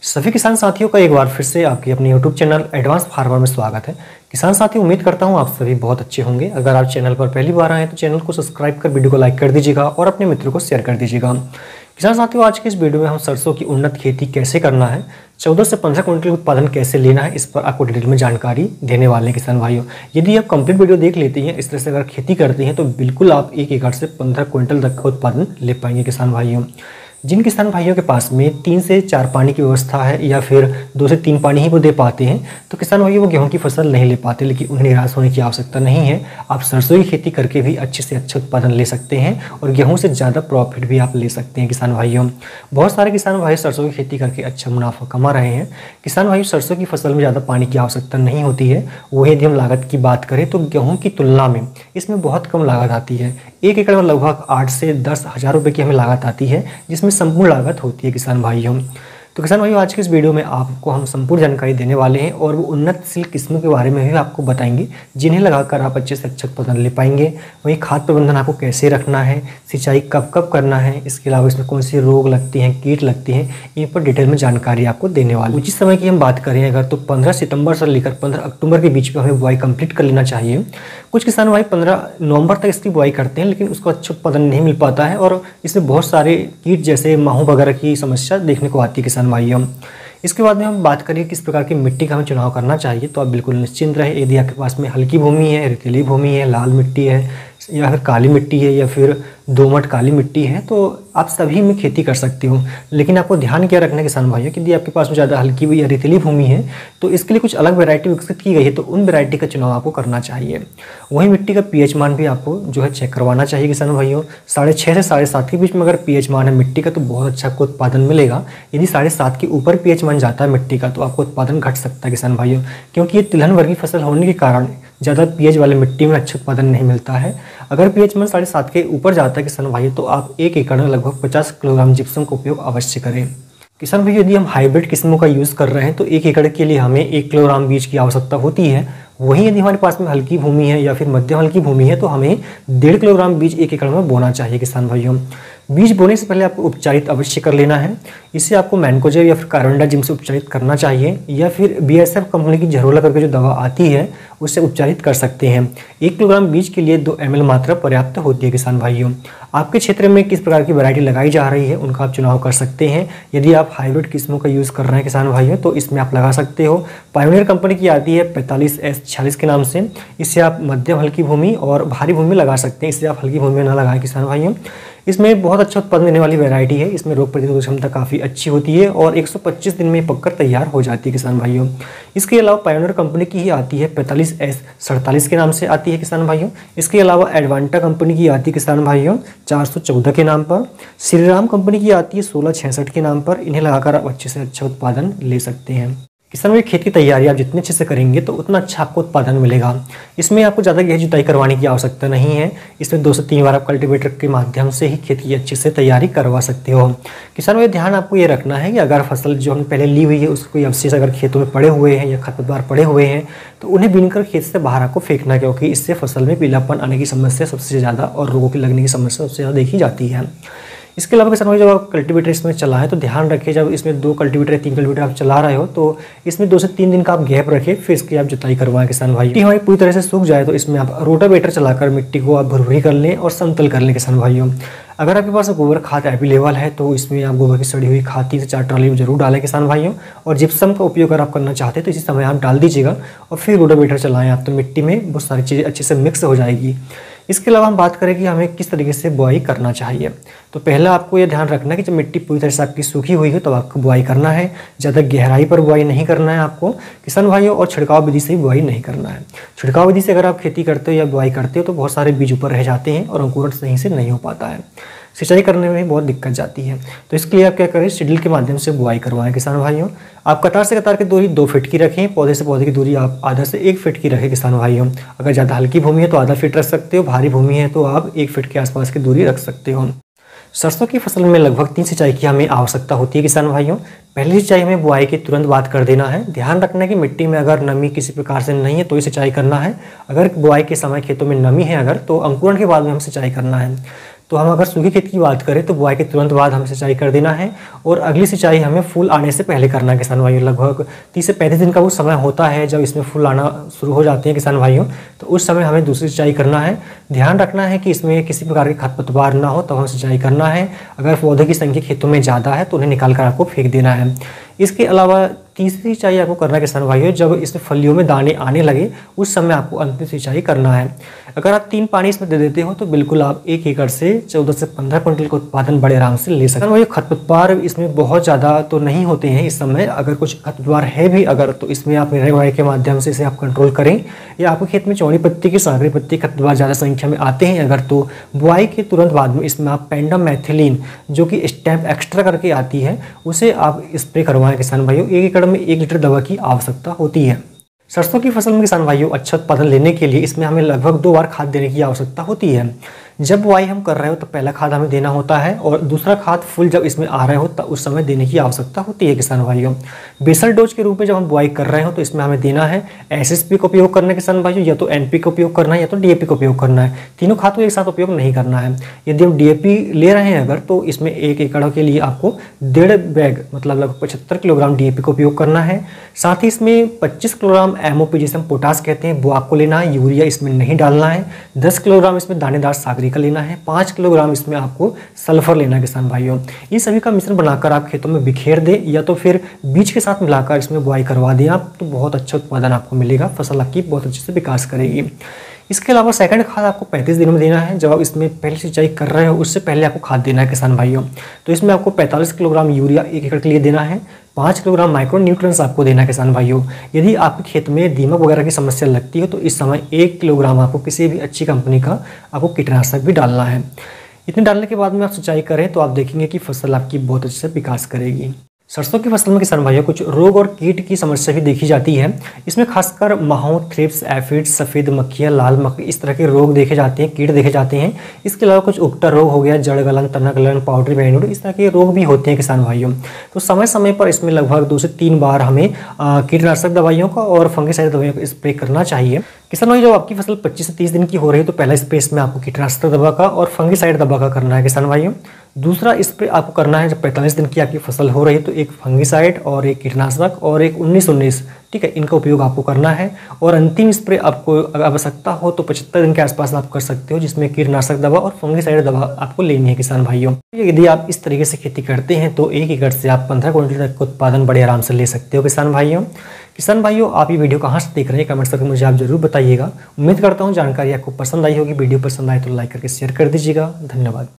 सभी किसान साथियों का एक बार फिर से आपकी अपनी YouTube चैनल एडवांस फार्मर में स्वागत है। किसान साथियों, उम्मीद करता हूं आप सभी बहुत अच्छे होंगे। अगर आप चैनल पर पहली बार आए हैं तो चैनल को सब्सक्राइब कर वीडियो को लाइक कर दीजिएगा और अपने मित्रों को शेयर कर दीजिएगा। किसान साथियों, आज के इस वीडियो में हम सरसों की उन्नत खेती कैसे करना है, 14 से 15 क्विंटल उत्पादन कैसे लेना है, इस पर आपको डिटेल में जानकारी देने वाले हैं। किसान भाइयों, यदि आप कंप्लीट वीडियो देख लेती हैं, इस तरह से अगर खेती करती हैं तो बिल्कुल आप 1 एकड़ से 15 क्विंटल तक का उत्पादन ले पाएंगे। किसान भाइयों, जिन किसान भाइयों के पास में 3 से 4 पानी की व्यवस्था है या फिर 2 से 3 पानी ही वो दे पाते हैं, तो किसान भाइयों वो गेहूं की फसल नहीं ले पाते। लेकिन उन्हें निराश होने की आवश्यकता नहीं है। आप सरसों की खेती करके भी अच्छे से अच्छा उत्पादन ले सकते हैं और गेहूं से ज़्यादा प्रॉफिट भी आप ले सकते हैं। किसान भाइयों, बहुत सारे किसान भाई सरसों की खेती करके अच्छा मुनाफा कमा रहे हैं। किसान भाइयों, सरसों की फसल में ज़्यादा पानी की आवश्यकता नहीं होती है। वही यदि हम लागत की बात करें तो गेहूँ की तुलना में इसमें बहुत कम लागत आती है। 1 एकड़ में लगभग 8 से 10 हज़ार रुपये की हमें लागत आती है, जिसमें संपूर्ण लागत होती है। किसान भाइयों, तो किसान भाइयों, आज के इस वीडियो में आपको हम संपूर्ण जानकारी देने वाले हैं और वो उन्नतशील किस्मों के बारे में भी आपको बताएंगे, जिन्हें लगाकर आप अच्छे से अच्छा उत्पादन ले पाएंगे। वहीं खाद प्रबंधन आपको कैसे रखना है, सिंचाई कब कब करना है, इसके अलावा इसमें कौन सी रोग लगती हैं, कीट लगती हैं, इन पर डिटेल में जानकारी आपको देने वाले। उचित समय की हम बात करें अगर, तो 15 सितंबर से लेकर 15 अक्टूबर के बीच में हमें बुआई कंप्लीट कर लेना चाहिए। कुछ किसान भाई 15 नवंबर तक इसकी बुआई करते हैं, लेकिन उसको अच्छा उत्पादन नहीं मिल पाता है और इसमें बहुत सारे कीट जैसे माहू वगैरह की समस्या देखने को आती है। किसान भाइयों, इसके बाद में हम बात करें किस प्रकार की मिट्टी का हमें चुनाव करना चाहिए, तो आप बिल्कुल निश्चिंत रहे। यदि आपके पास में हल्की भूमि है, रेतीली भूमि है, लाल मिट्टी है या फिर काली मिट्टी है या फिर दोमट काली मिट्टी है, तो आप सभी में खेती कर सकते हो। लेकिन आपको ध्यान क्या रखना है किसान भाइयों, कि यदि आपके पास में ज़्यादा हल्की या रेतीली भूमि है तो इसके लिए कुछ अलग वैरायटी विकसित की गई है, तो उन वैरायटी का चुनाव आपको करना चाहिए। वहीं मिट्टी का पीएच मान भी आपको जो है चेक करवाना चाहिए। किसान भाइयों, 6.5 से 7.5 के बीच में अगर पीएच मान है मिट्टी का तो बहुत अच्छा आपको उत्पादन मिलेगा। यदि 7.5 के ऊपर पीएच मान जाता है मिट्टी का तो आपको उत्पादन घट सकता है। किसान भाइयों, क्योंकि ये तिलहन वर्गीय फसल होने के कारण ज़्यादा पीएच वाले मिट्टी में अच्छा उत्पादन नहीं मिलता है। अगर पीएच मान 7.5 के ऊपर जाता है किसान भाई, तो आप 1 एकड़ में लगभग 50 किलोग्राम जिप्सम का उपयोग अवश्य करें। किसान भाई, यदि हम हाइब्रिड किस्मों का यूज़ कर रहे हैं तो 1 एकड़ के लिए हमें 1 किलोग्राम बीज की आवश्यकता होती है। वहीं यदि हमारे पास में हल्की भूमि है या फिर मध्यम हल्की भूमि है तो हमें 1.5 किलोग्राम बीज 1 एकड़ में बोना चाहिए। किसान भाइयों, बीज बोने से पहले आपको उपचारित अवश्य कर लेना है। इसे आपको मैनकोजेब या फिर कार्बेंडाजिम से उपचारित करना चाहिए या फिर बीएसएफ कंपनी की झरोला करके जो दवा आती है उससे उपचारित कर सकते हैं। 1 किलोग्राम बीज के लिए 2 ml मात्रा पर्याप्त होती है। किसान भाइयों, आपके क्षेत्र में किस प्रकार की वैरायटी लगाई जा रही है उनका आप चुनाव कर सकते हैं। यदि आप हाइब्रिड किस्मों का यूज़ कर रहे हैं किसान भाइयों, तो इसमें आप लगा सकते हो। पायोनियर कंपनी की आती है 45S46 के नाम से। इससे आप मध्यम हल्की भूमि और भारी भूमि में लगा सकते हैं। इससे आप हल्की भूमि में ना लगाएं किसान भाइयों। इसमें बहुत अच्छा उत्पादन देने वाली वैरायटी है। इसमें रोग प्रतिरोधक क्षमता काफ़ी अच्छी होती है और 125 दिन में पककर तैयार हो जाती है। किसान भाइयों, इसके अलावा पायोनियर कंपनी की ही आती है 45S47 के नाम से आती है। किसान भाइयों, इसके अलावा एडवांटा कंपनी की आती है किसान भाइयों 414 के नाम पर। श्रीराम कंपनी की आती है 1666 के नाम पर। इन्हें लगाकर आप अच्छे से अच्छा उत्पादन ले सकते हैं। किसान भाई, खेत की तैयारी आप जितने अच्छे से करेंगे तो उतना अच्छा आपको उत्पादन मिलेगा। इसमें आपको ज़्यादा गहरी जुताई करवाने की आवश्यकता नहीं है। इसमें 2 से 3 बार आप कल्टीवेटर के माध्यम से ही खेत की अच्छे से तैयारी करवा सकते हो। किसान भाई, ध्यान आपको ये रखना है कि अगर फसल जो हमने पहले ली हुई है उसके कोई अवशेष अगर खेतों में पड़े हुए हैं या खरपतवार पड़े हुए हैं तो उन्हें बीनकर खेत से बाहर आपको फेंकना, क्योंकि इससे फसल में पीलापन आने की समस्या सबसे ज़्यादा और रोगों की लगने की समस्या सबसे ज़्यादा देखी जाती है। इसके अलावा किसान भाई, जब आप कल्टीवेटर इसमें चलाएं तो ध्यान रखें, जब इसमें 2 कल्टीवेटर 3 कल्टीवेटर आप चला रहे हो तो इसमें 2 से 3 दिन का आप गैप रखें, फिर इसकी आप जुताई करवाएं। किसान भाई, मिट्टी हमारी पूरी तरह से सूख जाए तो इसमें आप रोटावेटर चलाकर मिट्टी को आप भुरभुरी कर लें और समतल कर लें। किसान भाइयों, अगर आपके पास गोबर खाद अवेलेबल है तो इसमें आप गोबर की सड़ी हुई खाद 3 से 4 ट्राली जरूर डालें किसान भाइयों। और जिप्सम का उपयोग अगर आप करना चाहते हैं तो इसी समय आप डाल दीजिएगा और फिर रोटावेटर चलाएं आप, तो मिट्टी में बहुत सारी चीज़ें अच्छे से मिक्स हो जाएगी। इसके अलावा हम बात करें कि हमें किस तरीके से बुआई करना चाहिए, तो पहला आपको ये ध्यान रखना है कि जब मिट्टी पूरी तरह से आपकी सूखी हुई है तो आपको बुआई करना है। ज़्यादा गहराई पर बुआई नहीं करना है आपको किसान भाइयों, और छिड़काव विधि से ही बुआई नहीं करना है। छिड़काव विधि से अगर आप खेती करते हो या बुआई करते हो तो बहुत सारे बीज ऊपर रह जाते हैं और अंकुरण सही से नहीं हो पाता है। सिंचाई करने में बहुत दिक्कत जाती है, तो इसके लिए आप क्या करें, शिड्यूल के माध्यम से बुआई करवाएं। किसान भाइयों, आप कतार से कतार की दूरी 2 फीट की रखें, पौधे से पौधे की दूरी आप आधा से 1 फीट की रखें। किसान भाइयों, अगर ज़्यादा हल्की भूमि है तो आधा फीट रख सकते हो, भारी भूमि है तो आप 1 फीट के आसपास की दूरी रख सकते हो। सरसों की फसल में लगभग 3 सिंचाई की हमें आवश्यकता होती है। किसान भाइयों, पहली सिंचाई में बुआई के तुरंत बाद कर देना है। ध्यान रखना है कि मिट्टी में अगर नमी किसी प्रकार से नहीं है तो ही सिंचाई करना है। अगर बुआई के समय खेतों में नमी है अगर, तो अंकुरण के बाद में हम सिंचाई करना है। तो हम अगर सूखे खेत की बात करें तो बुआई के तुरंत बाद हमें सिंचाई कर देना है और अगली सिंचाई हमें फूल आने से पहले करना है किसान भाइयों। लगभग 30 से 35 दिन का वो समय होता है जब इसमें फूल आना शुरू हो जाते हैं किसान भाइयों, तो उस समय हमें दूसरी सिंचाई करना है। ध्यान रखना है कि इसमें किसी प्रकार के खरपतवार ना हो तब हमें सिंचाई करना है। अगर पौधे की संख्या खेतों में ज़्यादा है तो उन्हें निकाल कर आपको फेंक देना है। इसके अलावा तीसरी सिंचाई आपको करना है किसान भाइयों, जब इसमें फलियों में दाने आने लगे उस समय आपको अंतिम सिंचाई करना है। अगर आप 3 पानी इसमें दे देते हो तो बिल्कुल आप 1 एकड़ से 14 से 15 क्विंटल का उत्पादन बड़े आराम से ले सकते हैं। खरपतवार इसमें बहुत ज़्यादा तो नहीं होते हैं इस समय, अगर कुछ खरपतवार है भी अगर तो इसमें आप निराई गुड़ाई के माध्यम से इसे आप कंट्रोल करें, या आपके खेत में चौड़ी पत्ती की सागरी पत्ती खरपतवार ज़्यादा संख्या में आते हैं अगर, तो बुआई के तुरंत बाद में इसमें आप पेंडामेथिलीन जो कि स्टेप एक्स्ट्रा करके आती है उसे आप स्प्रे करवाएं किसान भाइयों। 1 एकड़ में 1 लीटर दवा की आवश्यकता होती है। सरसों की फसल में किसान भाइयों अच्छा उत्पादन लेने के लिए इसमें हमें लगभग 2 बार खाद देने की आवश्यकता होती है। जब बुआई हम कर रहे हो तो पहला खाद हमें देना होता है और दूसरा खाद फूल जब इसमें आ रहे हो तब उस समय देने की आवश्यकता होती है किसान भाइयों। बेसल डोज के रूप में जब हम बुआई कर रहे हो तो इसमें हमें देना है एसएसपी का उपयोग करना है किसान भाइयों, या तो एनपी का उपयोग करना है या तो डीएपी का उपयोग करना है। तीनों खाद को एक साथ उपयोग नहीं करना है। यदि हम डीएपी ले रहे हैं अगर तो इसमें 1 एकड़ के लिए आपको 1.5 बैग मतलब लगभग 75 किलोग्राम डीएपी का उपयोग करना है। साथ ही इसमें 25 किलोग्राम एमओपी जिसे हम पोटास कहते हैं वो आपको लेना है। यूरिया इसमें नहीं डालना है। 10 किलोग्राम इसमें दानेदार सागरी का लेना है। 5 किलोग्राम इसमें आपको सल्फर लेना है किसान भाइयों। ये सभी का मिश्रण बनाकर आप खेतों में बिखेर दें या तो फिर बीज के साथ मिलाकर इसमें बुआई करवा दें आप, तो बहुत अच्छा उत्पादन आपको मिलेगा, फसल आपकी बहुत अच्छे से विकास करेगी। इसके अलावा सेकंड खाद आपको 35 दिनों में देना है। जब आप इसमें पहली सिंचाई कर रहे हो उससे पहले आपको खाद देना है किसान भाइयों। तो इसमें आपको 45 किलोग्राम यूरिया 1 एकड़ के लिए देना है। 5 किलोग्राम माइक्रो न्यूट्रिएंट्स आपको देना है किसान भाइयों। यदि आपके खेत में दीमक वगैरह की समस्या लगती है तो इस समय 1 किलोग्राम आपको किसी भी अच्छी कंपनी का आपको कीटनाशक भी डालना है। इतने डालने के बाद में आप सिंचाई करें तो आप देखेंगे कि फसल आपकी बहुत अच्छे से विकास करेगी। सरसों की फसल में किसान भाइयों कुछ रोग और कीट की समस्या भी देखी जाती है। इसमें खासकर माहो, थ्रिप्स, एफिड्स, सफ़ेद मक्खियाँ, लाल मक्खी, इस तरह के रोग देखे जाते हैं, कीट देखे जाते हैं। इसके अलावा कुछ उगटा रोग हो गया, जड़ गलन, तना गलन, पाउडरी बैनुड, इस तरह के रोग भी होते हैं किसान भाइयों। तो समय समय पर इसमें लगभग 2 से 3 बार हमें कीटनाशक दवाइयों का और फंगिसाइड दवाइयों का स्प्रे करना चाहिए। किसान भाई जब आपकी फसल 25 से 30 दिन की हो रही है तो पहला स्प्रे इसमें आपको कीटनाशक दवा का और फंगिसाइड दवा का करना है किसान भाइयों। दूसरा स्प्रे आपको करना है जब 45 दिन की आपकी फसल हो रही है तो एक फंगिसाइड और एक कीटनाशक और एक 19-19, ठीक है, इनका उपयोग आपको करना है। और अंतिम स्प्रे आपको अगर आवश्यकता हो तो 75 दिन के आसपास आप कर सकते हो, जिसमें कीटनाशक दवा और फंगिसाइड दवा आपको लेनी है किसान भाइयों। यदि आप इस तरीके से खेती करते हैं तो 1 एकड़ से आप 15 क्विंटल तक का उत्पादन बड़े आराम से ले सकते हो किसान भाइयों। किसान भाइयों आप ये वीडियो कहाँ से देख रहे हैं कमेंट्स करके मुझे आप जरूर बताइएगा। उम्मीद करता हूँ जानकारी आपको पसंद आई होगी। वीडियो पसंद आए तो लाइक करके शेयर कर दीजिएगा। धन्यवाद।